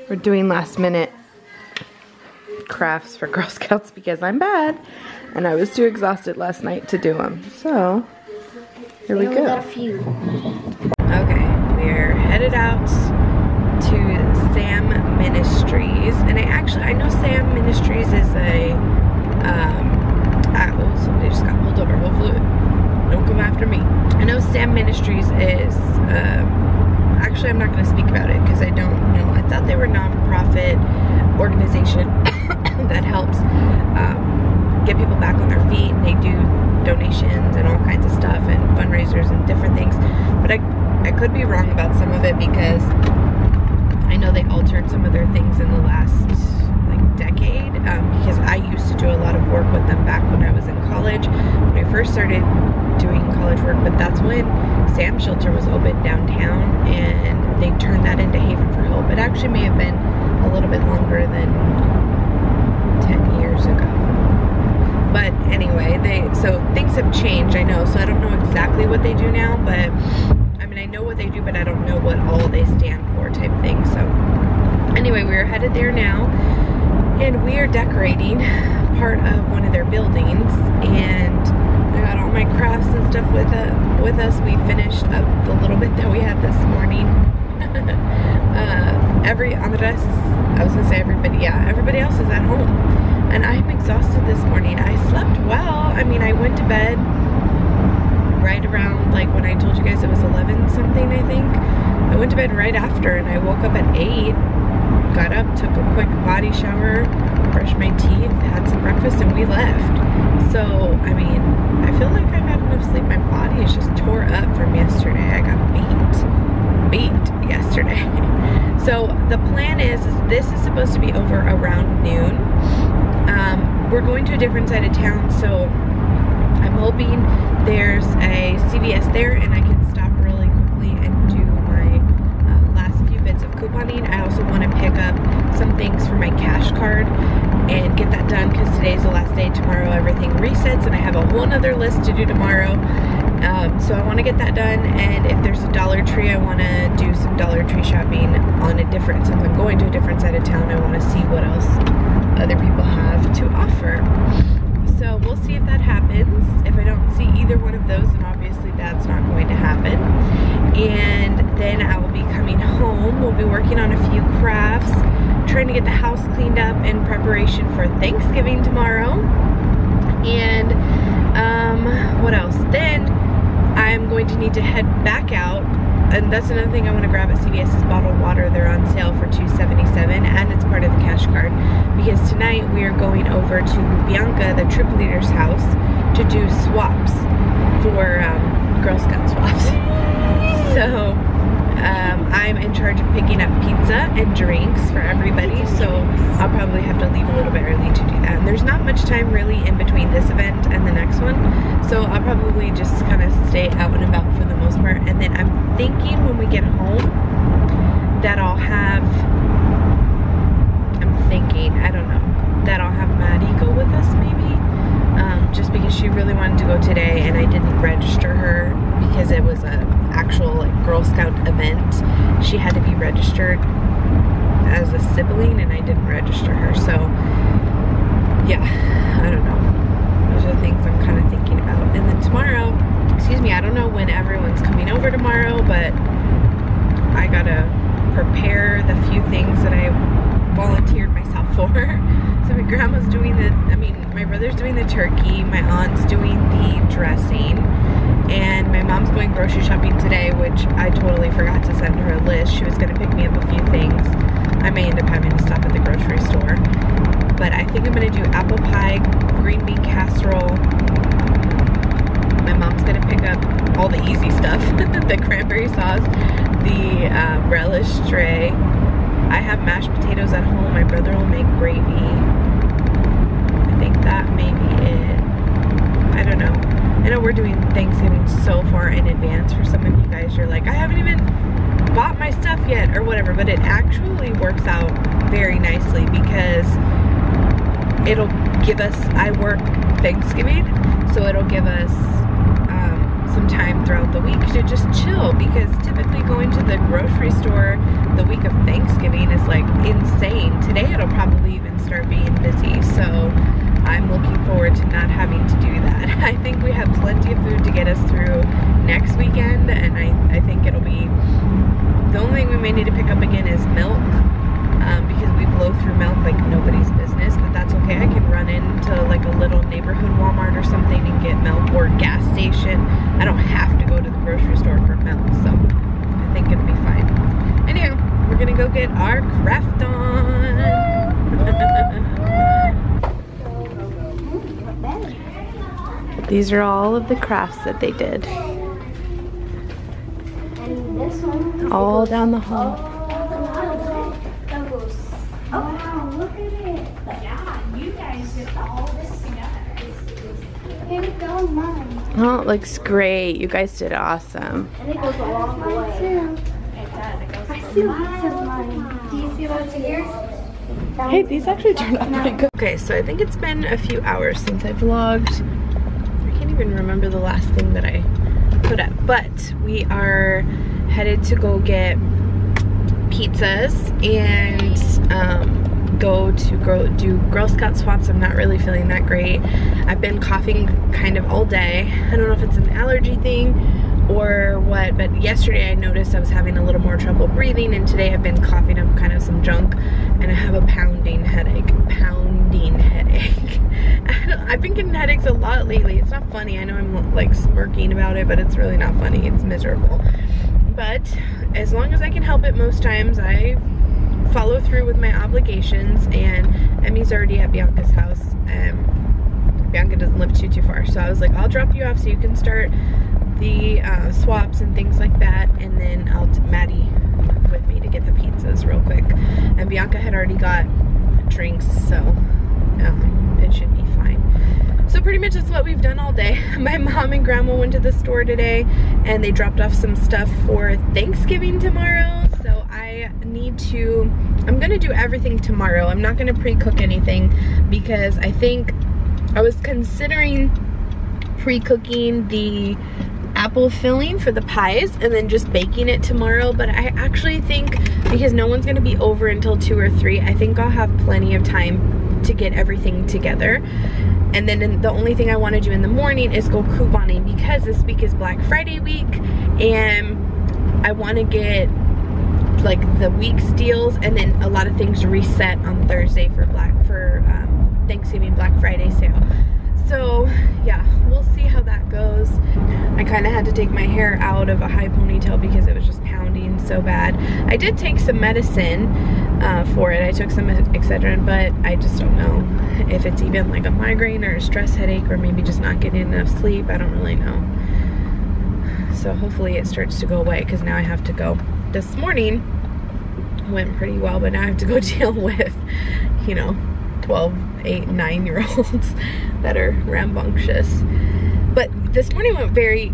We're doing last minute crafts for Girl Scouts because I'm bad and I was too exhausted last night to do them. So here we go. Got a few. Okay, we're headed out to Sam Ministries, and I know Sam Ministries is a oh, somebody just got pulled over. Hopefully don't come after me. I know Sam Ministries is actually I'm not going to speak about it because I don't know. I thought they were a non-profit organization that helps get people back on their feet, and they do donations and all kinds of stuff and fundraisers and different things, but I could be wrong about some of it because I know they altered some of their things in the last like decade, because I used to do a lot of work with them back when I was in college, when I first started doing college work. But that's when Sam Shelter was open downtown and they turned that into Haven for Hope. It actually may have been a little bit longer than 10 years ago. But anyway, so things have changed, I know, so I don't know exactly what they do now, but I mean, I know what they do, but I don't know what all they stand for type thing. So anyway, we're headed there now, and we are decorating part of one of their buildings, and I got all my crafts and stuff with us. We finished up the little bit that we had this morning. Everybody else is at home, and I'm exhausted this morning. I slept well. I mean, I went to bed right around, like, when I told you guys it was 11 something, I think. I went to bed right after, and I woke up at 8, got up, took a quick body shower, brushed my teeth, had some breakfast, and we left. So, I mean, I feel like I've had enough sleep. My body is just tore up from yesterday. I got beat yesterday. So the plan is this is supposed to be over around noon. We're going to a different side of town, so I'm hoping there's a CVS there and I can stop really quickly and do my last few bits of couponing. I also want to pick up some things for my cash card and get that done because today's the last day. Tomorrow everything resets and I have a whole nother list to do tomorrow. So I want to get that done, and if there's a Dollar Tree, I want to do some Dollar Tree shopping on a different, since I'm going to a different side of town, I want to see what else other people have to offer. So we'll see if that happens. If I don't see either one of those, then obviously that's not going to happen. And then I will be coming home. We'll be working on a few crafts, trying to get the house cleaned up in preparation for Thanksgiving tomorrow. And what else? Then I'm going to need to head back out, and that's another thing I want to grab at CVS is bottled water. They're on sale for $2.77, and it's part of the cash card, because tonight we are going over to Bianca, the trip leader's house, to do swaps for Girl Scout swaps. So I'm in charge of picking up pizza and drinks for everybody, so I'll probably have to leave a little bit early to do that. And there's not much time really in between this event and the next one, so I'll probably just kind of stay out and about for the most part. And then I'm thinking when we get home that I'll have, I don't know, that I'll have Maddie go with us maybe, just because she really wanted to go today and I didn't register her because it was a actual like Girl Scout event. She had to be registered as a sibling and I didn't register her, so yeah, I don't know. Those are the things I'm kind of thinking about. And then tomorrow, I don't know when everyone's coming over tomorrow, but I gotta prepare the few things that I volunteered myself for. So my grandma's doing my brother's doing the turkey, my aunt's doing the dressing, and my mom's going grocery shopping today, which I totally forgot to send her a list. She was gonna pick me up a few things. I may end up having to stop at the grocery store. But I think I'm gonna do apple pie, green bean casserole. My mom's gonna pick up all the easy stuff, the cranberry sauce, the relish tray. I have mashed potatoes at home. My brother will make gravy. I think that may be it. I don't know. I know we're doing Thanksgiving so far in advance. For some of you guys, you're like, I haven't even bought my stuff yet or whatever, but it actually works out very nicely because it'll give us, I work Thanksgiving, so it'll give us some time throughout the week to just chill, because typically going to the grocery store the week of Thanksgiving is like insane. Today it'll probably even start being busy, so I'm looking forward to not having to do that. I think we have plenty of food to get us through next weekend, and I think it'll be, the only thing we may need to pick up again is milk, because we blow through milk like nobody's business, but that's okay. I can run into like a little neighborhood Walmart or something and get milk, or gas station. I don't have to go to the grocery store for milk, so I think it'll be fine. Anyhow, we're gonna go get our craft on. These are all of the crafts that they did. All down the hall. Oh wow, look at it. Yeah, you guys did all this together. Here we go, Mom. Oh, it looks great. You guys did awesome. And it goes a long way. It does. It goes I see lots of mine. Do you see lots of yours? Hey, these actually turned out pretty good. Okay, so I think it's been a few hours since I vlogged. I can't even remember the last thing that I put up, but we are headed to go get pizzas and go to do Girl Scout swaps. I'm not really feeling that great. I've been coughing kind of all day. I don't know if it's an allergy thing or what, but yesterday I noticed I was having a little more trouble breathing, and today I've been coughing up kind of some junk, and I have a pounding headache. I've been getting headaches a lot lately. It's not funny. I know I'm like smirking about it, but it's really not funny. It's miserable. But as long as I can help it, most times I follow through with my obligations, and Emmy's already at Bianca's house. Bianca doesn't live too far, so I was like, I'll drop you off so you can start the swaps and things like that, and then I'll Maddie with me to get the pizzas real quick. And Bianca had already got drinks, so it should be fine. So pretty much that's what we've done all day. My mom and grandma went to the store today, and they dropped off some stuff for Thanksgiving tomorrow. So I'm gonna do everything tomorrow. I'm not gonna pre-cook anything, because I was considering pre-cooking the apple filling for the pies and then just baking it tomorrow, but I actually think, because no one's gonna be over until 2 or 3, I think I'll have plenty of time to get everything together. And then the only thing I want to do in the morning is go couponing, because this week is Black Friday week, and I want to get like the week's deals, and then a lot of things reset on Thursday for Thanksgiving Black Friday sale. So yeah, we'll see how that goes. I kind of had to take my hair out of a high ponytail because it was just pounding so bad. I did take some medicine for it. I took some Excedrin, but I just don't know if it's even like a migraine or a stress headache, or maybe just not getting enough sleep. I don't really know. So hopefully it starts to go away, because now I have to go. This morning went pretty well, but now I have to go deal with, 12, 8, 9-year-olds that are rambunctious. But this morning went very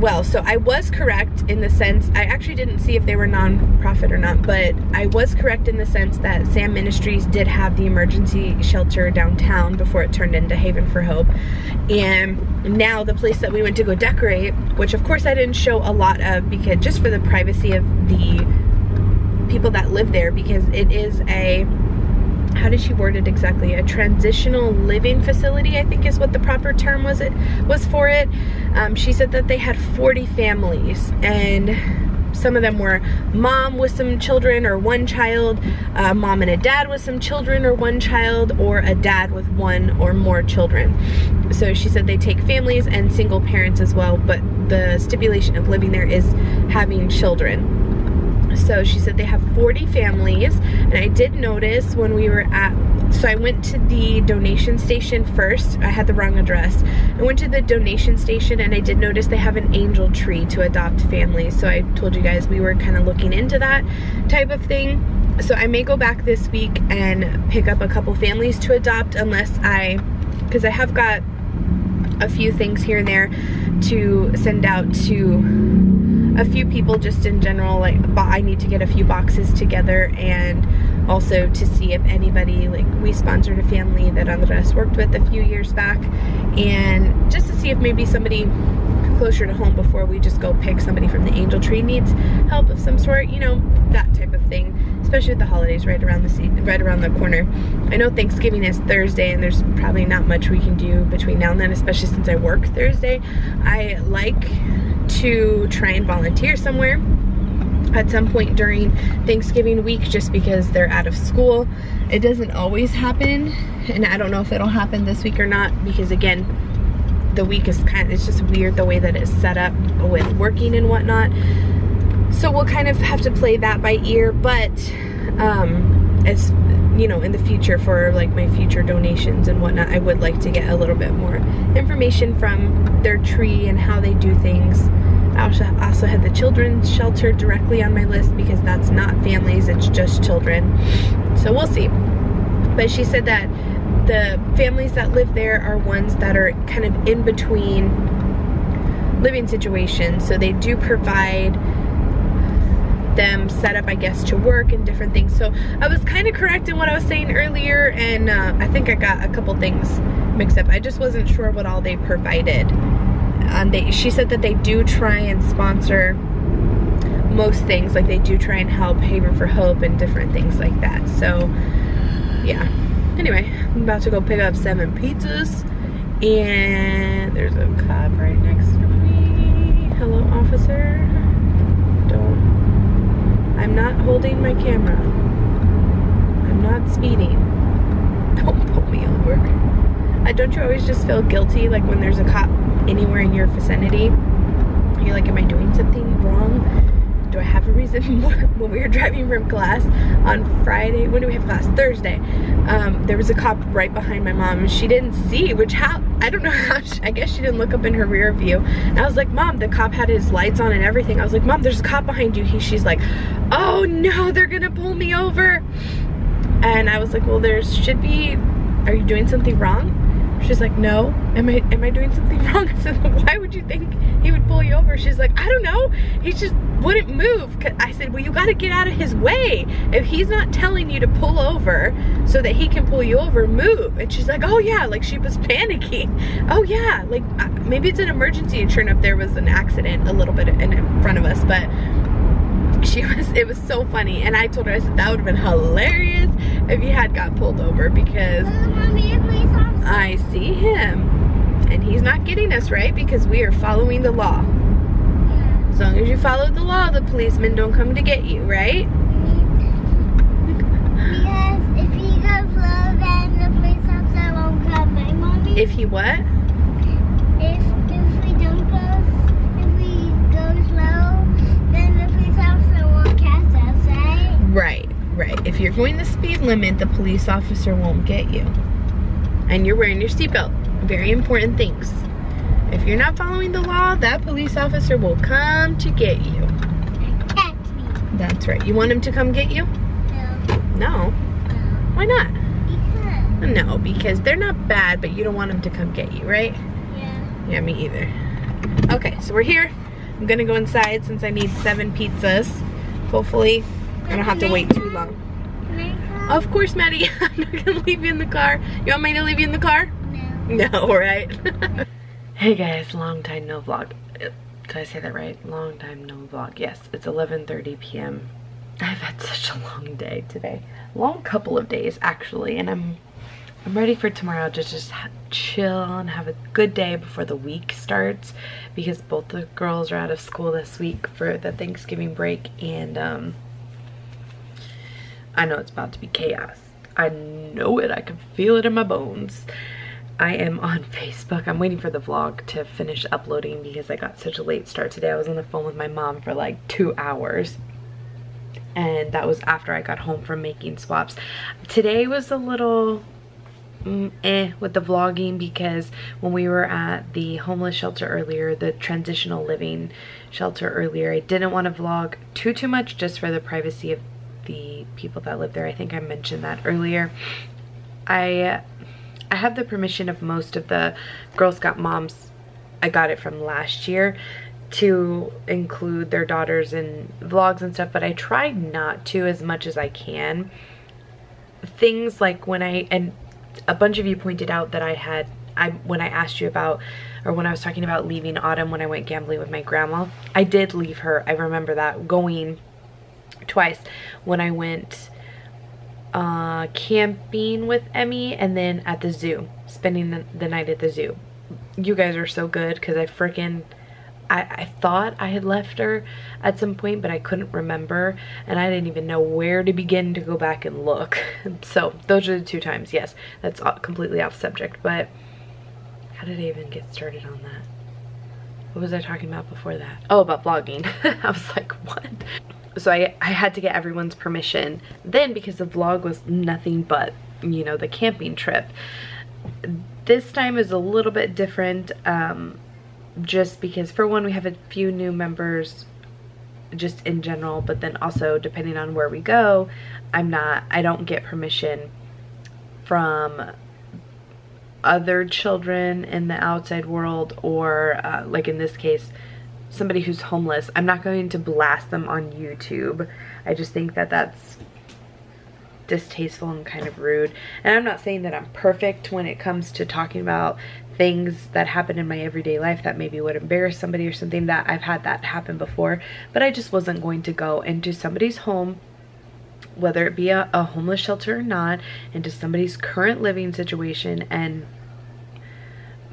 well. So I was correct in the sense, I actually didn't see if they were non-profit or not, but I was correct in the sense that Sam Ministries did have the emergency shelter downtown before it turned into Haven for Hope. And now the place that we went to go decorate, which of course I didn't show a lot of, because just for the privacy of the people that live there, because it is a, how did she word it exactly? A transitional living facility, I think is what the proper term was for it. She said that they had 40 families, and some of them were mom with some children or one child, mom and a dad with some children or one child, or a dad with one or more children. So she said they take families and single parents as well, but the stipulation of living there is having children. So she said they have 40 families, and I did notice when we were so I went to the donation station first. I had the wrong address. I went to the donation station, and I did notice they have an angel tree to adopt families. So I told you guys we were kind of looking into that type of thing. So I may go back this week and pick up a couple families to adopt, because I have got a few things here and there to send out to a few people just in general. Like, I need to get a few boxes together, and also to see if anybody, like, we sponsored a family that Andres worked with a few years back, and just to see if maybe somebody closer to home before we just go pick somebody from the angel tree needs help of some sort, you know, that type of thing, especially with the holidays right around the corner. I know Thanksgiving is Thursday and there's probably not much we can do between now and then, especially since I work Thursday. I like to try and volunteer somewhere at some point during Thanksgiving week just because they're out of school. It doesn't always happen, and I don't know if it'll happen this week or not, because again, the week is it's just weird the way that it's set up with working and whatnot. So we'll kind of have to play that by ear, but as you know, in the future for like my future donations and whatnot, I would like to get a little bit more information from their tree and how they do things. I also had the children's shelter directly on my list because that's not families, it's just children. So we'll see. But she said that the families that live there are ones that are kind of in between living situations. So they do provide them set up, I guess, to work and different things. So I was kind of correct in what I was saying earlier, and I think I got a couple things mixed up. I just wasn't sure what all they provided. She said that they do try and sponsor most things, like they do try and help Haven for Hope and different things like that. So yeah, anyway, I'm about to go pick up 7 pizzas, and there's a cop right next to me. Hello, officer. I'm not holding my camera. I'm not speeding. Don't pull me over. Don't you always just feel guilty, like when there's a cop anywhere in your vicinity? You're like, am I doing something wrong? Do I have a reason? When we were driving from class on Friday, when do we have class? Thursday. There was a cop right behind my mom, and she didn't see, I don't know how, I guess she didn't look up in her rear view. And I was like, Mom, the cop had his lights on and everything. I was like, Mom, there's a cop behind you. She's like, oh no, they're gonna pull me over. And I was like, well, there should be, are you doing something wrong? She's like, no. Am I doing something wrong? I said, why would you think he would pull you over? She's like, I don't know. He just wouldn't move. I said, well, you got to get out of his way. If he's not telling you to pull over so that he can pull you over, move. And she's like, oh yeah, like she was panicking. Oh yeah, like maybe it's an emergency. And sure enough, there was an accident a little bit in front of us, but it was so funny. And I told her, I said, that would have been hilarious if you had got pulled over, because I see him and he's not getting us, right? Because we are following the law. Yeah. As long as you follow the law, the policemen don't come to get you, right? Because if he goes slow, then the police officer won't come, right, Mommy? If he what? If we go slow, then the police officer won't catch us, right? Right. If you're going the speed limit, the police officer won't get you. And you're wearing your seatbelt. Very important things. If you're not following the law, that police officer will come to get you. Catch me. That's right. You want him to come get you? No. Why not? Because. No, because they're not bad, but you don't want them to come get you, right? Yeah. Yeah, me either. Okay, so we're here. I'm gonna go inside since I need 7 pizzas. Hopefully, I don't have to wait too long. Of course, Maddie. I'm not gonna leave you in the car. You want me to leave you in the car? No. No, right? Hey guys, long time no vlog. Did I say that right? Long time no vlog. Yes, it's 11:30 p.m. I've had such a long day today. Long couple of days, actually, and I'm ready for tomorrow to just chill and have a good day before the week starts, because both the girls are out of school this week for the Thanksgiving break, and I know it's about to be chaos. I know it. I can feel it in my bones. I am on Facebook. I'm waiting for the vlog to finish uploading because I got such a late start today. I was on the phone with my mom for like 2 hours. And that was after I got home from making swaps. Today was a little with the vlogging, because when we were at the homeless shelter earlier, the transitional living shelter earlier, I didn't want to vlog too much just for the privacy of the people that live there. I think I mentioned that earlier. I have the permission of most of the Girl Scout moms, I got it from last year, to include their daughters in vlogs and stuff, but I try not to as much as I can. Things like when and a bunch of you pointed out that I had when I asked you about, or when I was talking about leaving Autumn when I went gambling with my grandma, I did leave her. I remember that, going twice, when I went camping with Emmy, and then at the zoo, spending the night at the zoo. You guys are so good, because I thought I had left her at some point, but I couldn't remember, and I didn't even know where to begin to go back and look. So those are the 2 times. Yes, that's completely off subject, but how did I even get started on that? What was I talking about before that? Oh, about vlogging. I was like, what? So I had to get everyone's permission then, because the vlog was nothing but, you know, the camping trip. This time is a little bit different, just because, for one, we have a few new members just in general, but then also depending on where we go, I don't get permission from other children in the outside world, or like in this case, somebody who's homeless. I'm not going to blast them on YouTube. I just think that that's distasteful and kind of rude. And I'm not saying that I'm perfect when it comes to talking about things that happen in my everyday life that maybe would embarrass somebody or something. That I've had that happen before, but I just wasn't going to go into somebody's home, whether it be a homeless shelter or not, into somebody's current living situation and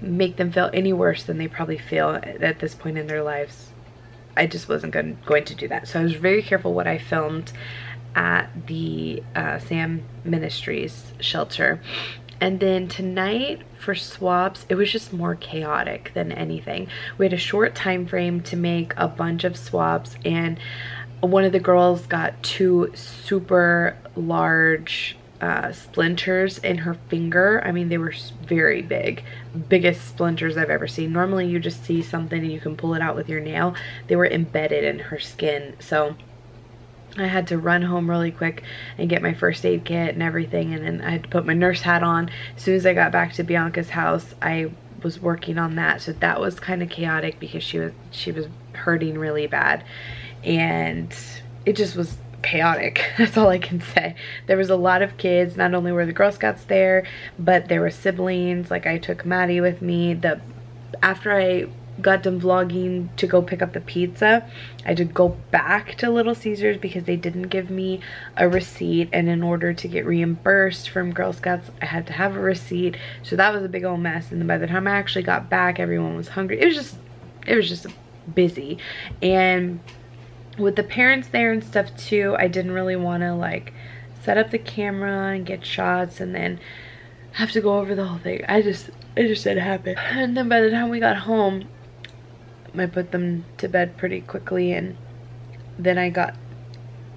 make them feel any worse than they probably feel at this point in their lives. I just wasn't going to do that. So I was very careful what I filmed at the Sam Ministries shelter. And then tonight for swaps, it was just more chaotic than anything. We had a short time frame to make a bunch of swaps, and one of the girls got 2 super large splinters in her finger. I mean, they were very big, biggest splinters I've ever seen. Normally you just see something and you can pull it out with your nail. They were embedded in her skin. So I had to run home really quick and get my first aid kit and everything, and then I had to put my nurse hat on. As soon as I got back to Bianca's house, I was working on that. So that was kind of chaotic because she was hurting really bad, and it just was chaotic. That's all I can say. There was a lot of kids. Not only were the Girl Scouts there, but there were siblings. Like, I took Maddie with me. After I got done vlogging to go pick up the pizza, I had to go back to Little Caesars because they didn't give me a receipt, and in order to get reimbursed from Girl Scouts, I had to have a receipt. So that was a big old mess, and then by the time I actually got back, everyone was hungry. It was just busy. And with the parents there and stuff too, I didn't really want to like set up the camera and get shots and then have to go over the whole thing. It just didn't happen. And then by the time we got home, I put them to bed pretty quickly, and then I got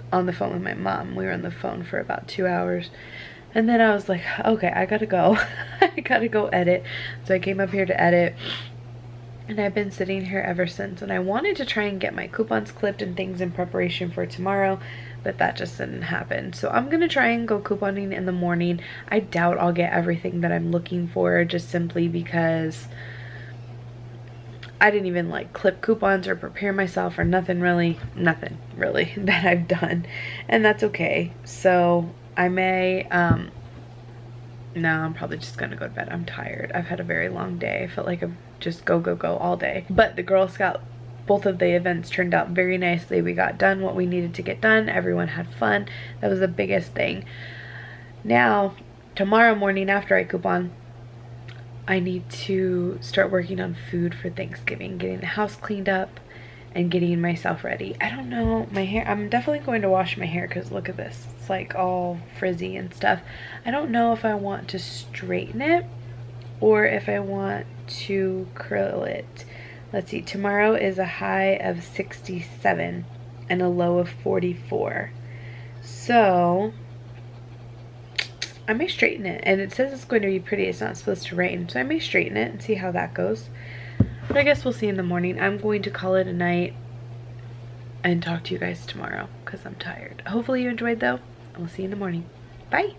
on the phone with my mom. We were on the phone for about 2 hours, and then I was like, okay, I gotta go. I gotta go edit. So I came up here to edit, and I've been sitting here ever since. And I wanted to try and get my coupons clipped and things in preparation for tomorrow, but that just didn't happen. So I'm gonna try and go couponing in the morning. I doubt I'll get everything that I'm looking for, just simply because I didn't even like clip coupons or prepare myself or nothing really that I've done, and that's okay. So I may no, I'm probably just gonna go to bed. I'm tired. I've had a very long day. I felt like I've just go all day. But the Girl Scout, both of the events turned out very nicely. We got done what we needed to get done. Everyone had fun. That was the biggest thing. Now tomorrow morning after I coupon, I need to start working on food for Thanksgiving, getting the house cleaned up and getting myself ready. I don't know, my hair, I'm definitely going to wash my hair because look at this. It's like all frizzy and stuff. I don't know if I want to straighten it or if I want to curl it. Let's see, tomorrow is a high of 67 and a low of 44. So I may straighten it, and it says it's going to be pretty. It's not supposed to rain, so I may straighten it and see how that goes. But I guess we'll see in the morning. I'm going to call it a night and talk to you guys tomorrow because I'm tired. Hopefully you enjoyed though, and we'll see you in the morning. Bye.